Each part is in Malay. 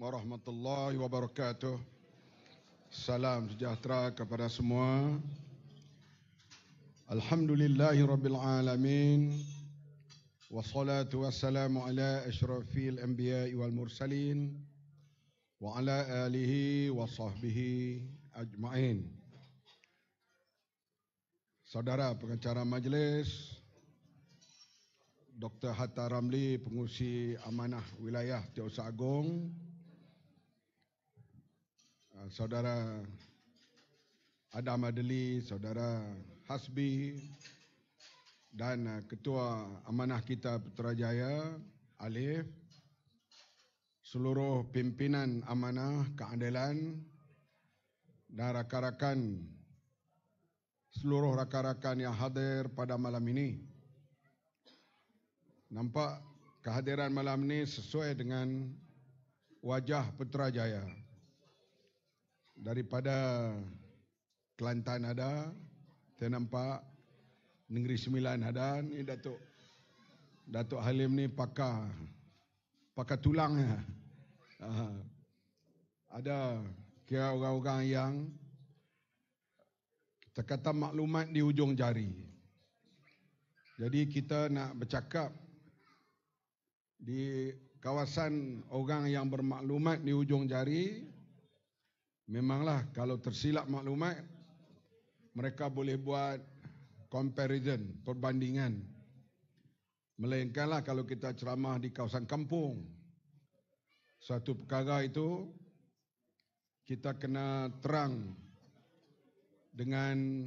warahmatullahi wabarakatuh. Salam sejahtera kepada semua. Alhamdulillahi rabbil alamin. Wassalatu wassalamu ala asyrafil anbiya'i wal mursalin wa ala alihi wa sahbihi ajma'in. Saudara pengacara majlis, Dr. Hatta Ramli, pengurusi amanah wilayah Tiosa Agong, Saudara Adam Adeli, Saudara Hasbi, dan Ketua Amanah kita Putrajaya, Alif, seluruh pimpinan amanah keadilan dan rakan-rakan, seluruh rakan-rakan yang hadir pada malam ini. Nampak kehadiran malam ini sesuai dengan wajah Putrajaya. Daripada Kelantan ada, saya nampak Negeri Sembilan ada, ni Datuk Halim ni pakar tulangnya. Ada kira orang-orang yang kita kata maklumat di hujung jari. Jadi kita nak bercakap di kawasan orang yang bermaklumat di hujung jari. Memanglah kalau tersilap maklumat, mereka boleh buat comparison, perbandingan. Melainkanlah kalau kita ceramah di kawasan kampung, satu perkara itu kita kena terang dengan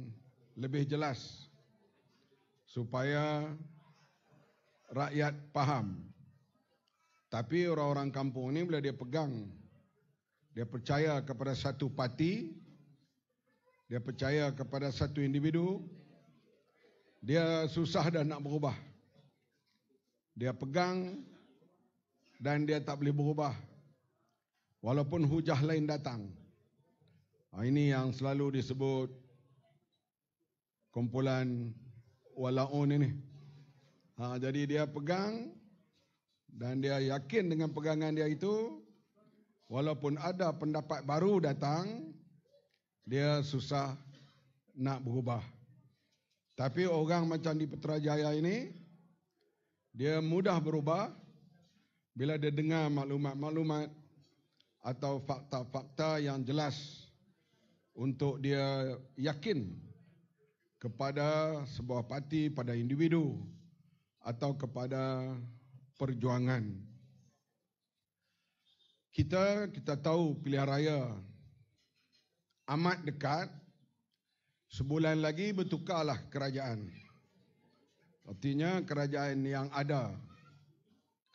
lebih jelas supaya rakyat faham. Tapi orang-orang kampung ini bila dia pegang, dia percaya kepada satu parti, dia percaya kepada satu individu, dia susah dah nak berubah. Dia pegang dan dia tak boleh berubah walaupun hujah lain datang. Ini yang selalu disebut kumpulan walaun ini. Jadi dia pegang dan dia yakin dengan pegangan dia itu, walaupun ada pendapat baru datang, dia susah nak berubah. Tapi orang macam di Putrajaya ini, dia mudah berubah bila dia dengar maklumat-maklumat atau fakta-fakta yang jelas untuk dia yakin kepada sebuah parti, pada individu atau kepada perjuangan. Kita tahu pilihan raya amat dekat. Sebulan lagi bertukarlah kerajaan. Artinya kerajaan yang ada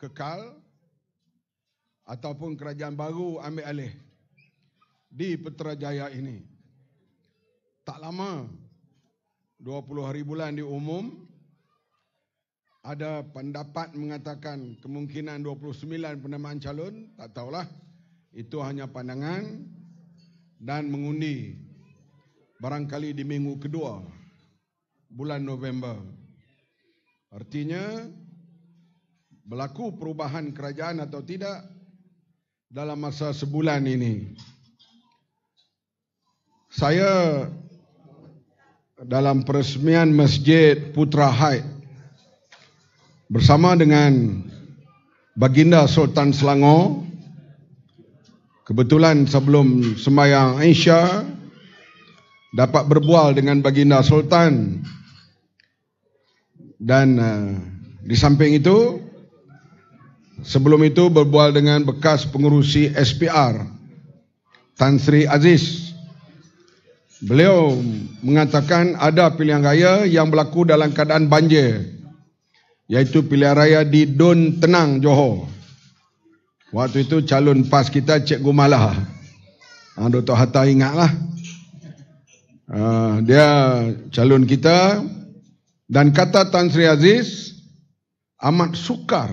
kekal ataupun kerajaan baru ambil alih di Putrajaya ini. Tak lama, 20 hari bulan diumum, ada pendapat mengatakan kemungkinan 29 penamaan calon, tak tahulah. Itu hanya pandangan dan mengundi barangkali di minggu kedua bulan November. Artinya berlaku perubahan kerajaan atau tidak dalam masa sebulan ini. Saya dalam peresmian Masjid Putra Haid bersama dengan Baginda Sultan Selangor, kebetulan sebelum sembahyang Isya dapat berbual dengan Baginda Sultan, dan di samping itu sebelum itu berbual dengan bekas pengurusi SPR Tan Sri Aziz. Beliau mengatakan ada pilihan raya yang berlaku dalam keadaan banjir, iaitu pilihan raya di Dun Tenang, Johor. Waktu itu calon PAS kita Cikgu Malah. Dr. Hatta ingatlah. Dia calon kita, dan kata Tan Sri Aziz amat sukar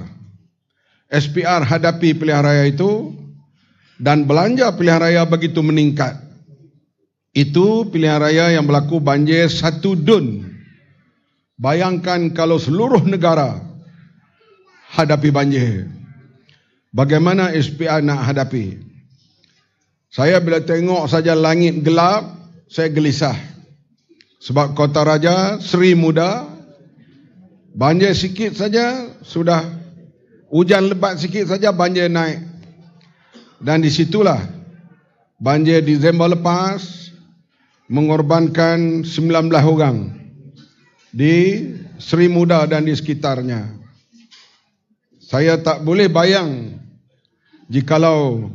SPR hadapi pilihan raya itu, dan belanja pilihan raya begitu meningkat. Itu pilihan raya yang berlaku banjir 1 dun. Bayangkan kalau seluruh negara hadapi banjir. bagaimana SPR nak hadapi. Saya bila tengok saja langit gelap, saya gelisah. Sebab Kota Raja, Seri Muda, banjir sikit saja sudah, hujan lebat sikit saja banjir naik. Dan disitulah banjir Disember lepas mengorbankan 19 orang di Seri Muda dan di sekitarnya. Saya tak boleh bayang jikalau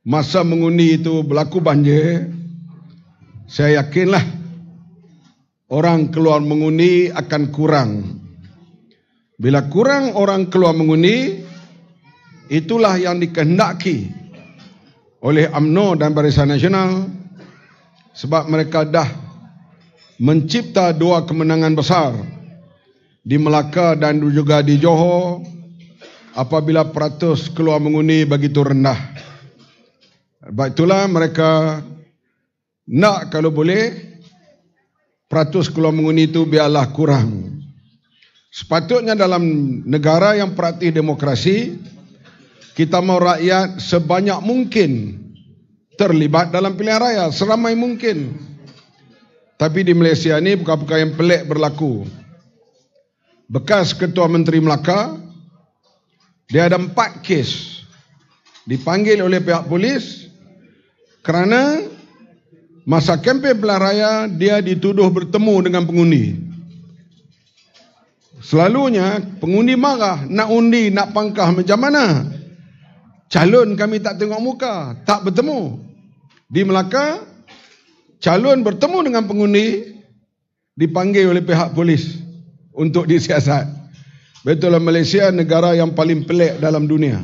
masa mengundi itu berlaku banjir, saya yakinlah orang keluar mengundi akan kurang. Bila kurang orang keluar mengundi, itulah yang dikehendaki oleh UMNO dan Barisan Nasional, sebab mereka dah mencipta dua kemenangan besar di Melaka dan juga di Johor apabila peratus keluar mengundi begitu rendah. Sebab itulah mereka nak kalau boleh peratus keluar mengundi itu biarlah kurang. Sepatutnya dalam negara yang praktis demokrasi, kita mahu rakyat sebanyak mungkin terlibat dalam pilihan raya, seramai mungkin. Tapi di Malaysia ni perkara-perkara yang pelik berlaku. Bekas Ketua Menteri Melaka, dia ada 4 kes dipanggil oleh pihak polis kerana masa kempen pilihan raya dia dituduh bertemu dengan pengundi. Selalunya pengundi marah, nak undi, nak pangkah macam mana? Calon kami tak tengok muka, tak bertemu. Di Melaka, calon bertemu dengan pengundi dipanggil oleh pihak polis untuk disiasat. Betullah Malaysia negara yang paling pelik dalam dunia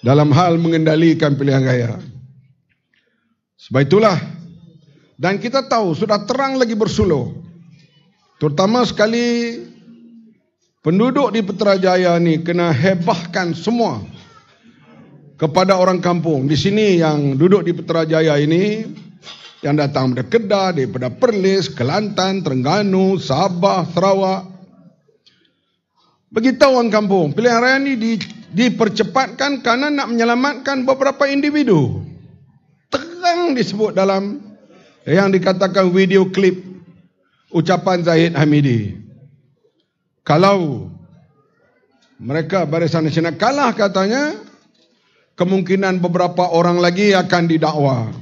dalam hal mengendalikan pilihan raya. Sebab itulah, dan kita tahu sudah terang lagi bersuluh, terutama sekali penduduk di Putrajaya ni kena hebahkan semua kepada orang kampung. Di sini yang duduk di Putrajaya ini, yang datang dari Kedah, daripada Perlis, Kelantan, Terengganu, Sabah, Sarawak, beritahu orang kampung, pilihan raya ni dipercepatkan kerana nak menyelamatkan beberapa individu. Terang disebut dalam yang dikatakan video klip ucapan Zahid Hamidi. Kalau mereka Barisan Nasional kalah katanya, kemungkinan beberapa orang lagi akan didakwa.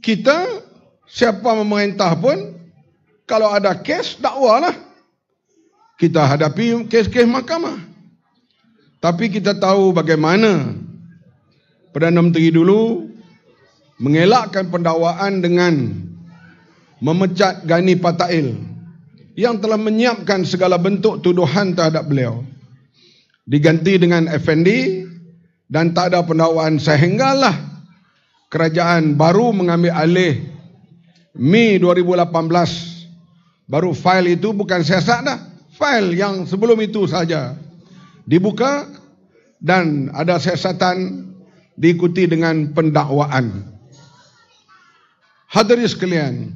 Kita, siapa memerintah pun, kalau ada kes, dakwalah. Kita hadapi kes-kes mahkamah. Tapi kita tahu bagaimana Perdana Menteri dulu mengelakkan pendakwaan dengan memecat Gani Patail yang telah menyiapkan segala bentuk tuduhan terhadap beliau. Diganti dengan Effendi dan tak ada pendakwaan, sehinggalah kerajaan baru mengambil alih Mei 2018. Baru fail itu bukan siasat dah. Fail yang sebelum itu saja dibuka dan ada siasatan diikuti dengan pendakwaan. Hadirin sekalian,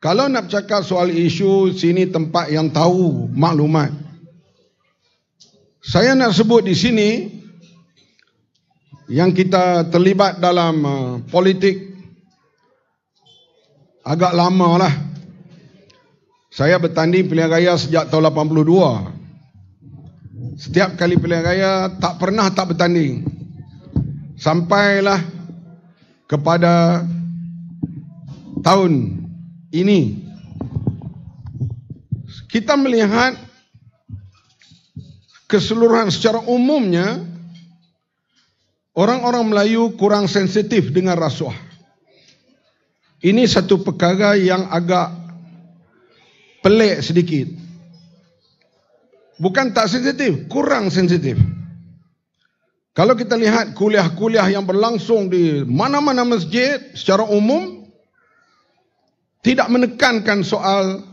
kalau nak bercakap soal isu, sini tempat yang tahu maklumat. Saya nak sebut di sini yang kita terlibat dalam politik agak lama lah. Saya bertanding pilihan raya sejak tahun 82. Setiap kali pilihan raya tak pernah tak bertanding. Sampailah kepada tahun ini kita melihat keseluruhan secara umumnya orang-orang Melayu kurang sensitif dengan rasuah. Ini satu perkara yang agak pelik sedikit. Bukan tak sensitif, kurang sensitif. Kalau kita lihat kuliah-kuliah yang berlangsung di mana-mana masjid secara umum, tidak menekankan soal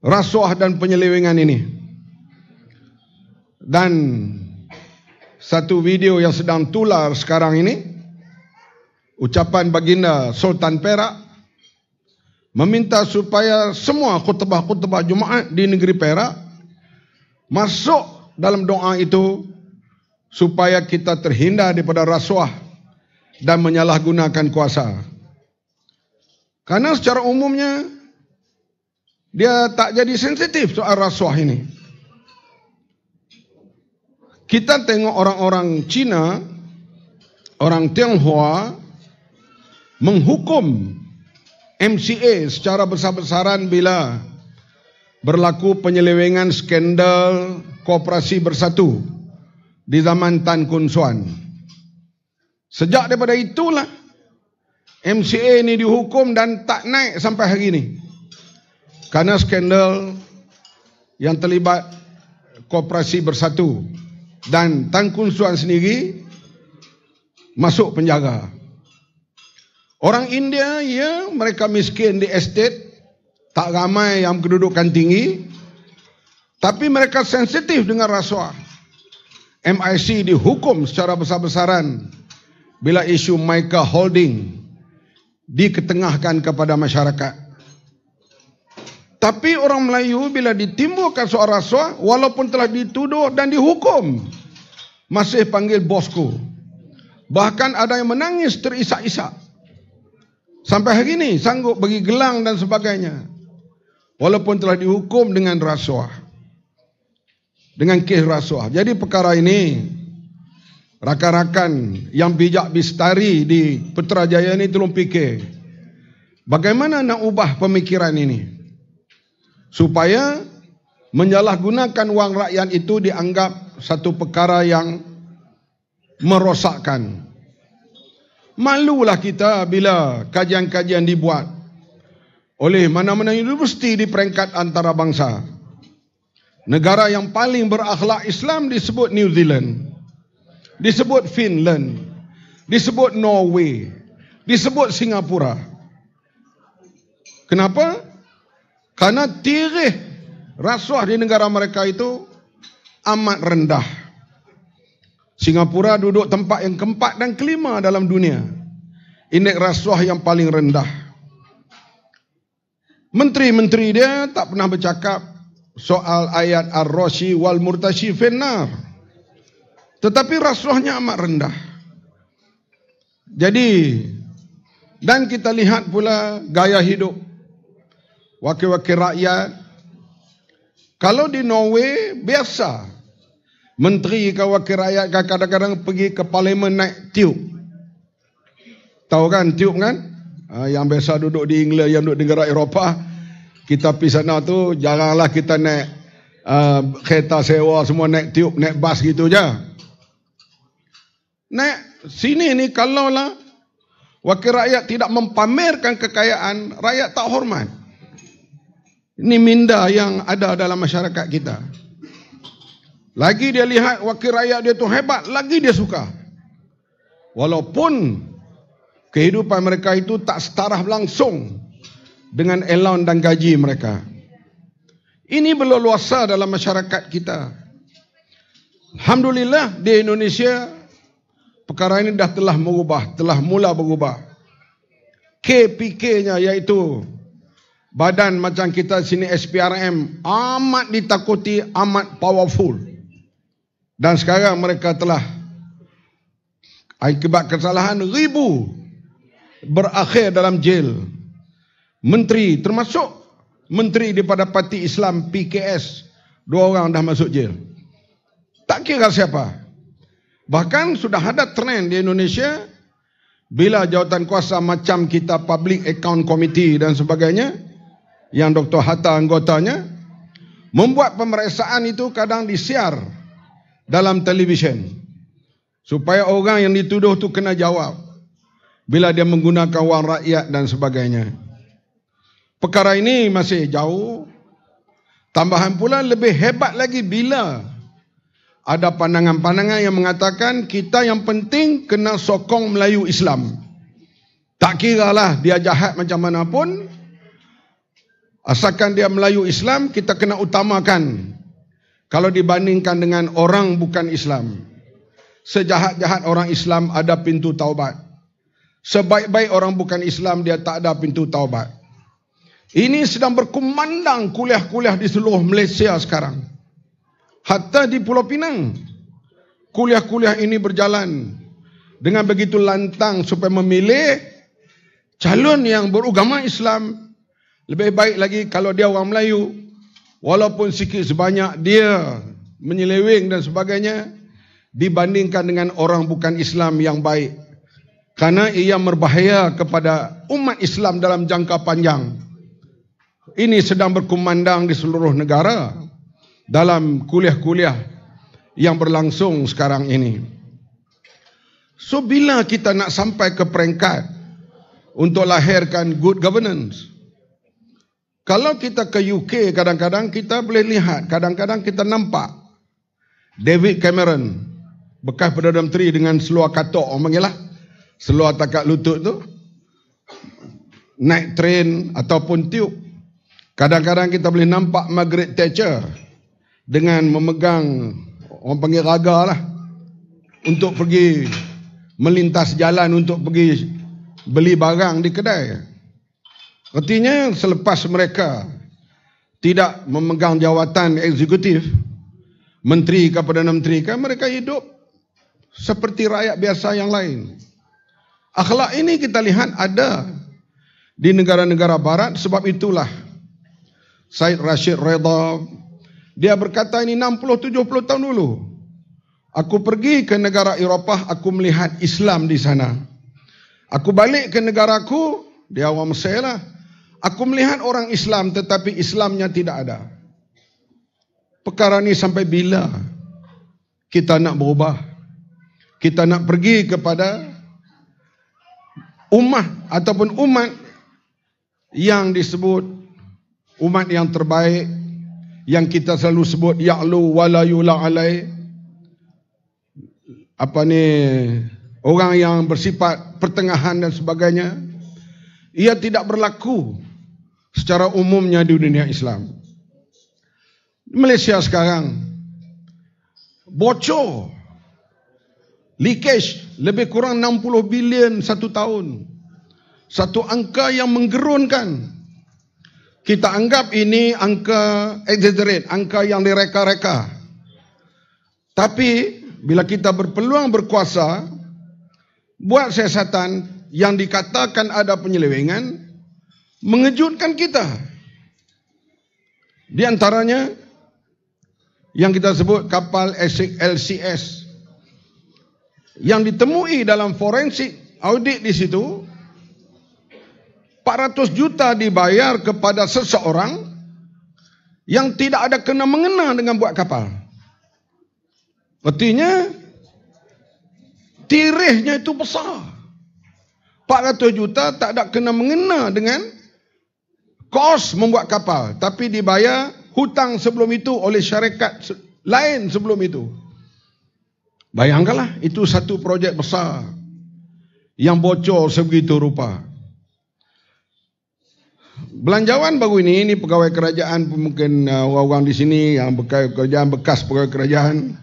rasuah dan penyelewengan ini. Dan satu video yang sedang tular sekarang ini, ucapan baginda Sultan Perak meminta supaya semua khutbah-khutbah Jumaat di negeri Perak masuk dalam doa itu supaya kita terhindar daripada rasuah dan menyalahgunakan kuasa. Karena secara umumnya dia tak jadi sensitif soal rasuah ini. Kita tengok orang-orang Cina, orang Tionghoa menghukum MCA secara besar-besaran bila berlaku penyelewengan skandal Koperasi Bersatu di zaman Tan Kun Suan. Sejak daripada itulah MCA ini dihukum dan tak naik sampai hari ini. Karena skandal yang terlibat Koperasi Bersatu. Dan Tan Kun Suan sendiri masuk penjara. Orang India, ya, mereka miskin di estate, tak ramai yang kedudukan tinggi, tapi mereka sensitif dengan rasuah. MIC dihukum secara besar-besaran bila isu Mica Holding diketengahkan kepada masyarakat. Tapi orang Melayu bila ditimbulkan soal rasuah, walaupun telah dituduh dan dihukum, masih panggil bosku. Bahkan ada yang menangis terisak-isak. Sampai hari ini sanggup bagi gelang dan sebagainya. Walaupun telah dihukum dengan rasuah. Dengan kes rasuah. Jadi perkara ini, rakan-rakan yang bijak bistari di Putrajaya ini tolong fikir. Bagaimana nak ubah pemikiran ini? Supaya menyalahgunakan wang rakyat itu dianggap satu perkara yang merosakkan. Malulah kita bila kajian-kajian dibuat oleh mana-mana universiti di peringkat antarabangsa. Negara yang paling berakhlak Islam disebut New Zealand, disebut Finland, disebut Norway, disebut Singapura. Kenapa? Karena tirih rasuah di negara mereka itu amat rendah. Singapura duduk tempat yang keempat dan kelima dalam dunia. Indeks rasuah yang paling rendah. Menteri-menteri dia tak pernah bercakap soal ayat Ar-Rashi wal Murtashi finnar. Tetapi rasuahnya amat rendah. Jadi, dan kita lihat pula gaya hidup wakil-wakil rakyat. Kalau di Norway, biasa menteri ke wakil rakyat kadang-kadang pergi ke parlimen naik tiup. Tahu kan tiup kan? Yang biasa duduk di England, yang duduk di negara Eropah, kita pergi sana tu jaranglah kita naik kereta sewa, semua naik tiup, naik bas gitu je. Naik sini ni kalaulah wakil rakyat tidak mempamerkan kekayaan, rakyat tak hormat. Ini minda yang ada dalam masyarakat kita. Lagi dia lihat wakil rakyat dia tu hebat, lagi dia suka. Walaupun kehidupan mereka itu tak setaraf langsung dengan allowance dan gaji mereka. Ini berleluasa dalam masyarakat kita. Alhamdulillah di Indonesia perkara ini telah mula berubah. KPK-nya iaitu badan macam kita sini SPRM amat ditakuti, amat powerful. Dan sekarang mereka telah akibat kesalahan ribu berakhir dalam jail. Menteri termasuk menteri daripada Parti Islam PKS, 2 orang dah masuk jail. Tak kira siapa. Bahkan sudah ada trend di Indonesia bila jawatan kuasa macam kita Public Account Committee dan sebagainya, yang Dr. Hatta anggotanya, membuat pemeriksaan itu kadang disiar dalam televisyen supaya orang yang dituduh tu kena jawab bila dia menggunakan wang rakyat dan sebagainya. Perkara ini masih jauh. Tambahan pula lebih hebat lagi bila ada pandangan-pandangan yang mengatakan kita yang penting kena sokong Melayu Islam. Tak kiralah dia jahat macam mana pun, asalkan dia Melayu Islam, kita kena utamakan kalau dibandingkan dengan orang bukan Islam. Sejahat-jahat orang Islam ada pintu taubat. Sebaik-baik orang bukan Islam, dia tak ada pintu taubat. Ini sedang berkumandang kuliah-kuliah di seluruh Malaysia sekarang. Hatta di Pulau Pinang, kuliah-kuliah ini berjalan dengan begitu lantang supaya memilih calon yang beragama Islam. Lebih baik lagi kalau dia orang Melayu, walaupun sikit sebanyak dia menyeleweng dan sebagainya, dibandingkan dengan orang bukan Islam yang baik. Karena ia berbahaya kepada umat Islam dalam jangka panjang. Ini sedang berkumandang di seluruh negara dalam kuliah-kuliah yang berlangsung sekarang ini. So bila kita nak sampai ke peringkat untuk lahirkan good governance, kalau kita ke UK kadang-kadang kita boleh lihat, kadang-kadang kita nampak David Cameron, bekas Perdana Menteri dengan seluar katok, orang panggil lah, seluar takat lutut tu, naik train ataupun tiup. Kadang-kadang kita boleh nampak Margaret Thatcher dengan memegang, orang panggil raga lah, untuk pergi melintas jalan untuk pergi beli barang di kedai. Artinya selepas mereka tidak memegang jawatan eksekutif, menteri ke Perdana Menteri ke, mereka hidup seperti rakyat biasa yang lain. Akhlak ini kita lihat ada di negara-negara barat. Sebab itulah Syed Rashid Redha, dia berkata ini 60-70 tahun dulu, aku pergi ke negara Eropah, aku melihat Islam di sana. Aku balik ke negaraku, dia orang Mesir lah, aku melihat orang Islam tetapi Islamnya tidak ada. Perkara ni sampai bila kita nak berubah? Kita nak pergi kepada ummah ataupun umat yang disebut umat yang terbaik, yang kita selalu sebut ya'lu wala yula alai. Apa ni, orang yang bersifat pertengahan dan sebagainya. Ia tidak berlaku secara umumnya di dunia Islam. Malaysia sekarang bocor, leakage lebih kurang 60 bilion satu tahun. Satu angka yang menggerunkan. Kita anggap ini angka exaggerate, angka yang direka-reka. Tapi bila kita berpeluang berkuasa, buat siasatan yang dikatakan ada penyelewengan, mengejutkan kita. Di antaranya yang kita sebut kapal LCS yang ditemui dalam forensik audit di situ, 400 juta dibayar kepada seseorang yang tidak ada kena-mengena dengan buat kapal. Artinya tirihnya itu besar. 400 juta tak ada kena-mengena dengan kos membuat kapal, tapi dibayar hutang sebelum itu oleh syarikat lain sebelum itu. Bayangkanlah, itu satu projek besar yang bocor sebegitu rupa. Belanjawan baru ini pegawai kerajaan, mungkin orang-orang di sini yang bekas pegawai kerajaan.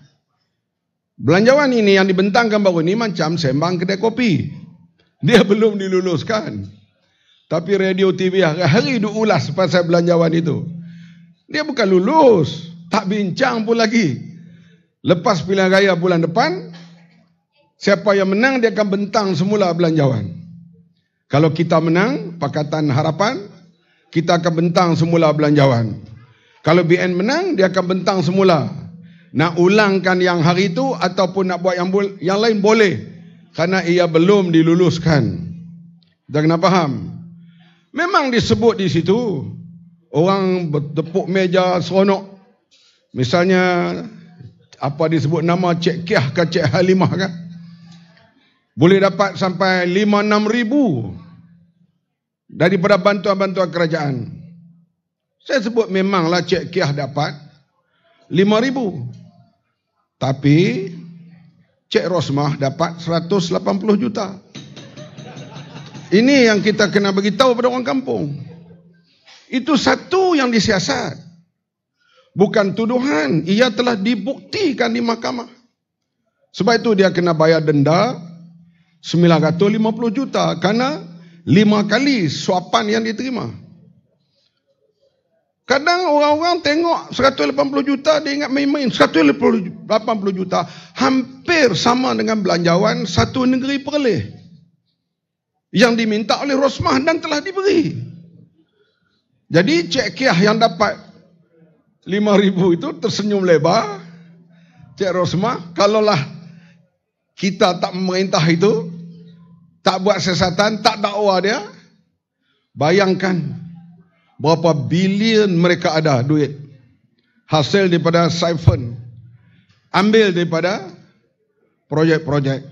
Belanjawan ini yang dibentangkan baru ini macam sembang kedai kopi. Dia belum diluluskan. Tapi radio TV hari-hari diulas pasal belanjawan itu. Dia bukan lulus, tak bincang pun lagi. Lepas pilihan raya bulan depan, siapa yang menang dia akan bentang semula belanjawan. Kalau kita menang, Pakatan Harapan, kita akan bentang semula belanjawan. Kalau BN menang, dia akan bentang semula. Nak ulangkan yang hari itu ataupun nak buat yang lain boleh, kerana ia belum diluluskan. Dah kena faham. Memang disebut di situ, orang bertepuk meja seronok. Misalnya, apa disebut nama Cik Kiah ke Cik Halimah kan? Boleh dapat sampai 5-6 ribu daripada bantuan-bantuan kerajaan. Saya sebut memanglah Cik Kiah dapat 5 ribu. Tapi Cik Rosmah dapat 180 juta. Ini yang kita kena beritahu pada orang kampung. Itu satu yang disiasat. Bukan tuduhan. Ia telah dibuktikan di mahkamah. Sebab itu dia kena bayar denda 950 juta. Kerana 5 kali suapan yang diterima. Kadang orang-orang tengok 180 juta, dia ingat main-main. 180 juta hampir sama dengan belanjawan satu negeri perleh yang diminta oleh Rosmah dan telah diberi. Jadi Cik Kiah yang dapat 5,000 itu tersenyum lebar. Cik Rosmah, kalaulah kita tak memerintah itu, tak buat siasatan, tak dakwa dia, bayangkan berapa bilion mereka ada duit hasil daripada siphon, ambil daripada projek-projek.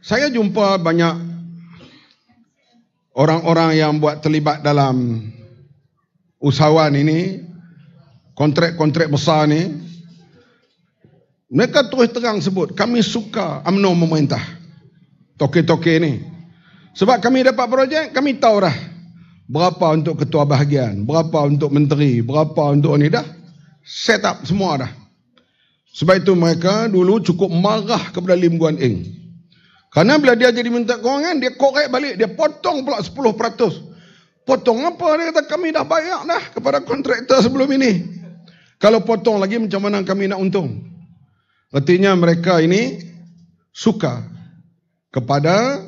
Saya jumpa banyak orang-orang yang buat terlibat dalam usahawan ini, kontrak-kontrak besar ni. Mereka terus terang sebut, kami suka UMNO memerintah toke-toke ni. Sebab kami dapat projek, kami tahu dah berapa untuk ketua bahagian, berapa untuk menteri, berapa untuk ni, dah set up semua dah. Sebab itu mereka dulu cukup marah kepada Lim Guan Eng. Kerana bila dia jadi Menteri Kewangan, dia korek balik, dia potong pula 10%. Potong apa? Dia kata kami dah bayar dah kepada kontraktor sebelum ini. Kalau potong lagi macam mana kami nak untung? Artinya mereka ini suka kepada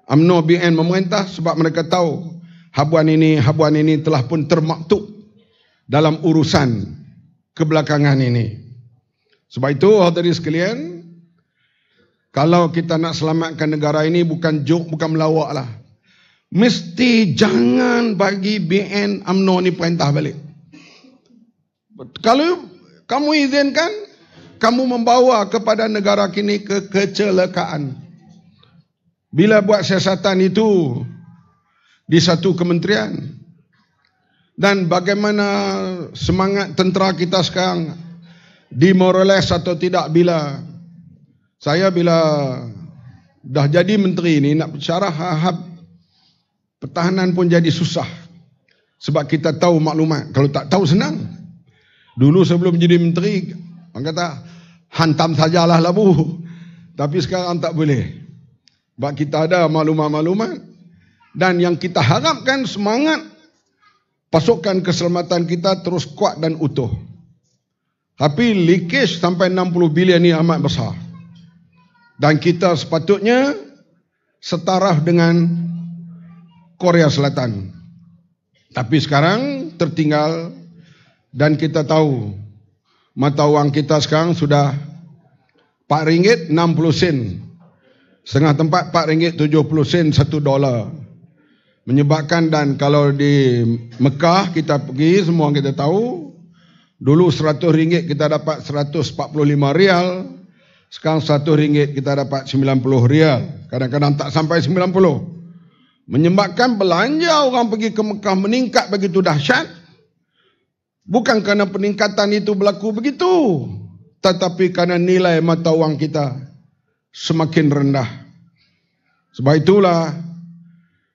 UMNO BN memerintah sebab mereka tahu habuan ini telah pun termaktub dalam urusan kebelakangan ini. Sebab itu hadirin sekalian, kalau kita nak selamatkan negara ini, bukan joke, bukan melawak lah. Mesti jangan bagi BN UMNO ni perintah balik. Kalau kamu izinkan, kamu membawa kepada negara kini ke kecelakaan. Bila buat siasatan itu di satu kementerian, dan bagaimana semangat tentera kita sekarang, demoralize atau tidak, bila dah jadi menteri ni, nak bicara hal pertahanan pun jadi susah. Sebab kita tahu maklumat. Kalau tak tahu senang. Dulu sebelum jadi menteri, orang kata hantam sajalah labu. Tapi sekarang tak boleh. Sebab kita ada maklumat-maklumat. Dan yang kita harapkan, semangat pasukan keselamatan kita terus kuat dan utuh. Tapi leakage sampai 60 bilion ni amat besar. Dan kita sepatutnya setaraf dengan Korea Selatan. Tapi sekarang tertinggal, dan kita tahu mata wang kita sekarang sudah RM4.60. Setengah tempat RM4.70 $1. Menyebabkan, dan kalau di Mekah kita pergi, semua kita tahu, dulu RM100 kita dapat RM145. Sekarang RM1 kita dapat RM90. Kadang-kadang tak sampai RM90. Menyebabkan belanja orang pergi ke Mekah meningkat begitu dahsyat. Bukan kerana peningkatan itu berlaku begitu, tetapi kerana nilai mata wang kita semakin rendah. Sebab itulah,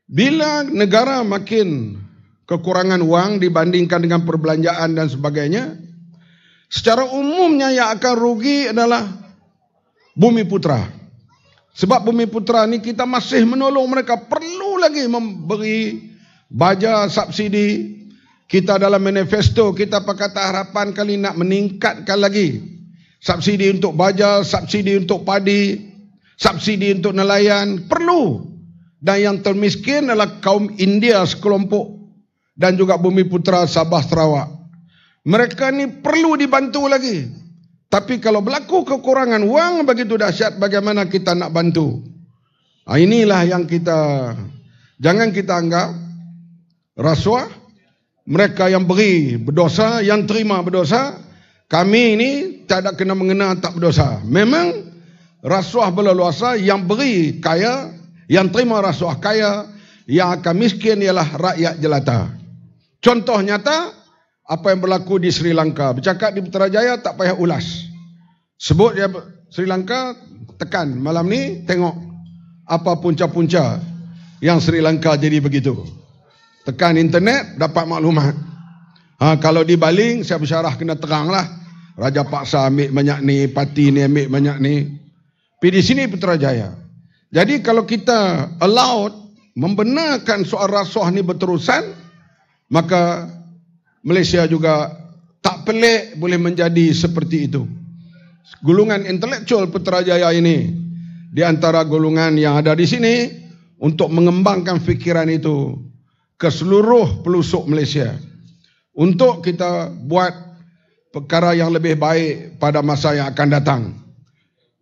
bila negara makin kekurangan wang dibandingkan dengan perbelanjaan dan sebagainya, secara umumnya yang akan rugi adalah Bumi Putra. Sebab Bumi Putra ni kita masih menolong mereka, perlu lagi memberi baja subsidi. Kita dalam manifesto kita Pakatan Harapan kali nak meningkatkan lagi subsidi untuk baja, subsidi untuk padi, subsidi untuk nelayan, perlu. Dan yang termiskin adalah kaum India sekelompok dan juga Bumi Putra Sabah Sarawak. Mereka ni perlu dibantu lagi. Tapi kalau berlaku kekurangan wang begitu dahsyat, bagaimana kita nak bantu? Inilah yang kita, jangan kita anggap rasuah. Mereka yang beri berdosa, yang terima berdosa. Kami ini tak ada kena mengena tak berdosa. Memang rasuah berleluasa, yang beri kaya, yang terima rasuah kaya, yang akan miskin ialah rakyat jelata. Contoh nyata, apa yang berlaku di Sri Lanka. Bercakap di Putrajaya tak payah ulas. Sebut dia Sri Lanka, tekan malam ni, tengok apa punca-punca yang Sri Lanka jadi begitu. Tekan internet, dapat maklumat. Kalau dibaling, saya bersyarah kena terang lah. Raja paksa ambil banyak ni, parti ni ambil banyak ni. Tapi di sini Putrajaya. Jadi kalau kita allowed membenarkan soal rasuah ni berterusan, maka Malaysia juga tak pelik boleh menjadi seperti itu. Golongan intelektual Putrajaya ini di antara golongan yang ada di sini untuk mengembangkan fikiran itu ke seluruh pelosok Malaysia untuk kita buat perkara yang lebih baik pada masa yang akan datang.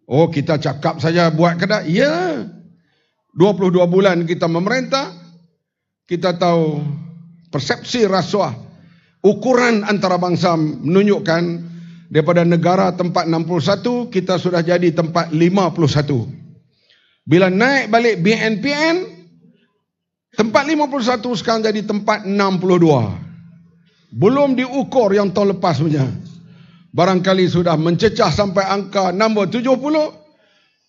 Oh, kita cakap saja buat kedai. Ya, 22 bulan kita memerintah, kita tahu persepsi rasuah, ukuran antarabangsa menunjukkan daripada negara tempat 61, kita sudah jadi tempat 51. Bila naik balik BNPN, tempat 51 sekarang jadi tempat 62. Belum diukur yang tahun lepas punya. Barangkali sudah mencecah sampai angka nombor 70.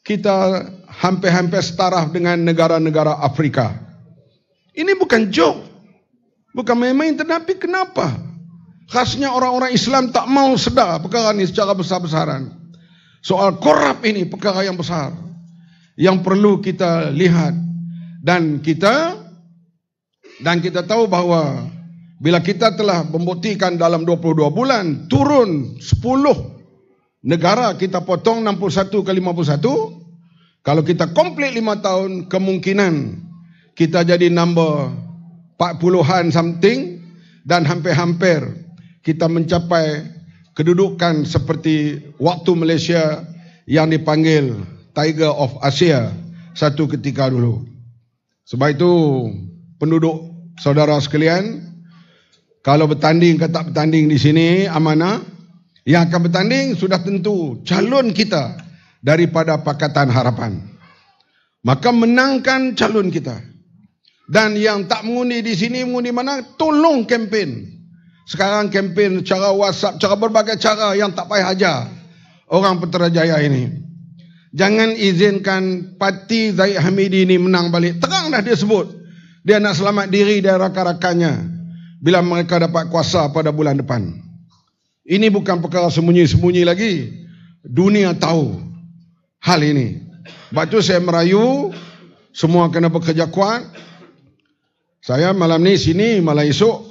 Kita hampir-hampir setaraf dengan negara-negara Afrika. Ini bukan joke. Bukan main-main, tetapi kenapa? Khasnya orang-orang Islam tak mau sedar perkara ini secara besar-besaran. Soal korup ini perkara yang besar yang perlu kita lihat, dan kita tahu bahawa bila kita telah membuktikan dalam 22 bulan turun 10 negara, kita potong 61 ke 51, kalau kita komplit 5 tahun, kemungkinan kita jadi nombor 40-an something, dan hampir-hampir kita mencapai kedudukan seperti waktu Malaysia yang dipanggil Tiger of Asia satu ketika dulu. Sebab itu, penduduk saudara sekalian, kalau bertanding ke tak bertanding di sini, amanah, yang akan bertanding sudah tentu calon kita daripada Pakatan Harapan. Maka menangkan calon kita. Dan yang tak mengundi di sini, mengundi mana? Tolong kempen. Sekarang kempen cara WhatsApp, cara berbagai cara yang tak payah ajar orang Putrajaya ini. Jangan izinkan parti Zahid Hamidi ini menang balik. Terang dah dia sebut. Dia nak selamat diri dari rakan-rakannya bila mereka dapat kuasa pada bulan depan. Ini bukan perkara sembunyi-sembunyi lagi. Dunia tahu hal ini. Sebab itu saya merayu semua kena bekerja kuat. Saya malam ni sini, malam esok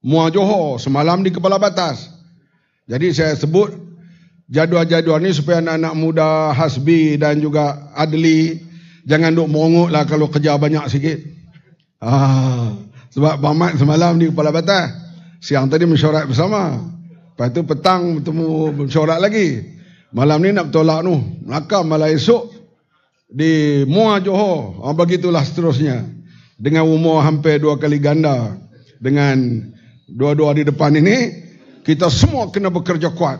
Muar Johor, semalam di Kepala Batas. Jadi saya sebut jadual-jadual ni supaya anak-anak muda, Hasbi dan juga Adli jangan duk merungut lah kalau kerja banyak sikit. Sebab Mamat semalam di Kepala Batas, siang tadi mesyuarat bersama, lepas tu petang bertemu mesyuarat lagi, malam ni nak bertolak tu, maka malam esok di Muar Johor. Begitulah seterusnya, dengan umur hampir 2 kali ganda dengan dua-dua di depan ini. Kita semua kena bekerja kuat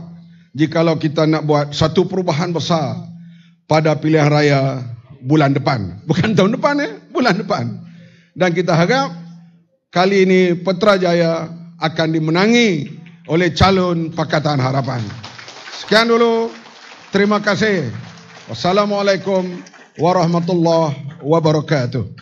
jikalau kita nak buat satu perubahan besar pada pilihan raya bulan depan. Bukan tahun depan ya, bulan depan. Dan kita harap kali ini Putrajaya akan dimenangi oleh calon Pakatan Harapan. Sekian dulu. Terima kasih. Wassalamualaikum warahmatullahi wabarakatuh.